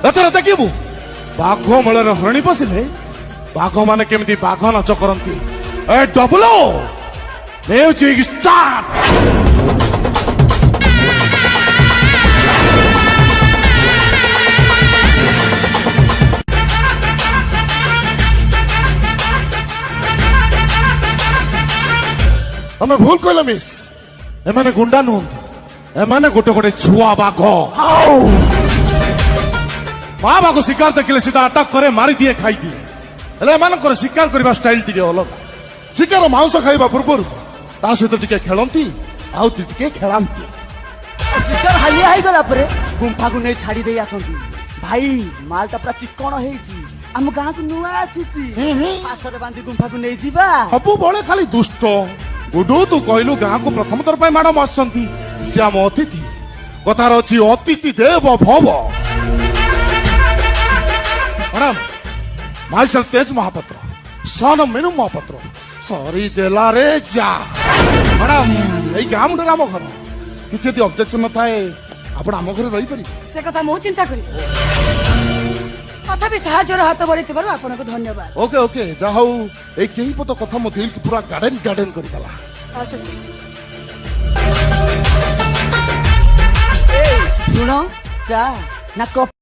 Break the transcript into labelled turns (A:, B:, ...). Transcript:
A: ଏଥର ଦେଖିବୁ ବାଘ ମୂଳରେ ହରଣୀ ପଶିଲେ ବାଘ ମାନେ କେମିତି ବାଘ ନାଚ କରନ୍ତି। ଏ ଡବଲ ମ୍ୟୁଜିକ ଷ୍ଟାର୍ଟ। ତମେ ଭୁଲ କହିଲ ମିସ୍, ଏମାନେ ଗୁଣ୍ଡା ନୁହନ୍ତି, ଏମାନେ ଗୋଟେ ଗୋଟେ ଛୁଆ ବାଘ। ମା ବାଘ ଶିକାର ଦେଖିଲେ ସିଧା ଆଟାକ୍ କରେ, ମାରିଦିଏ, ଖାଇଦିଏ। ହେଲେ ଏମାନଙ୍କର ଶିକାର କରିବା ଷ୍ଟାଇଲ ଟିକେ ଅଲଗା। ଶିକାର ମାଂସ ଖାଇବା ପୂର୍ବରୁ ତା ସହିତ ଟିକେ ଖେଳନ୍ତି, ଆଉ ଟିକେ ଖେଳାନ୍ତି।
B: ଶିକାର ହାଲିଆ ହେଇଗଲା ପରେ ଗୁମ୍ଫାକୁ ନେଇ ଛାଡି ଦେଇ ଆସନ୍ତି। ଭାଇ ମାଲଟା ପୁରା ଚିକଣ ହେଇଛି, ଆମ ଗାଁକୁ ନୂଆ ଆସିଛି, ପାଶରେ ବାନ୍ଧି ଗୁମ୍ଫାକୁ ନେଇଯିବା।
A: ସବୁବେଳେ ଖାଲି ଦୁଷ୍ଟ। ଗୁଡୁ ତୁ କହିଲୁ ଗାଁକୁ ପ୍ରଥମ ଥର ପାଇଁ ମ୍ୟାଡମ ଆସିଛନ୍ତି, ସେ ଆମ ଅତିଥି। କଥାର ଅଛି ଅତିଥି ଦେବ ଭବ। ମ୍ୟାଡମ ମାଇସେଲ ତେଜ ମହାପାତ୍ର, ସନ ମିନୁ ମହାପାତ୍ର, ସରି ଦେଲାରେ ଯା। ମ୍ୟାଡମ ଏଇ ଗାଁ ମୁଣ୍ଡରେ ଆମ ଘର, କିଛି ଯଦି ଅବଜେକ୍ସନ ନଥାଏ ଆପଣ ଆମ ଘରେ ରହିପାରିବେ।
C: ସେ କଥା ମୁଁ ଚିନ୍ତା କରିବି, ତଥାପି ସାହାଯ୍ୟର ହାତ ବଢିଥିବାରୁ ଆପଣଙ୍କୁ ଧନ୍ୟବାଦ।
A: ଓକେ ଓକେ, ଯାହା ହଉ ଏଇ କେହି ପଦ କଥା ମୋ ଦିଲକୁ ପୁରା ଗାର୍ଡେନ ଗାର୍ଡେନ କରିଦେଲା।
C: ଆସୁଛି।
B: ଶୁଣ ଚା ନା କଫି?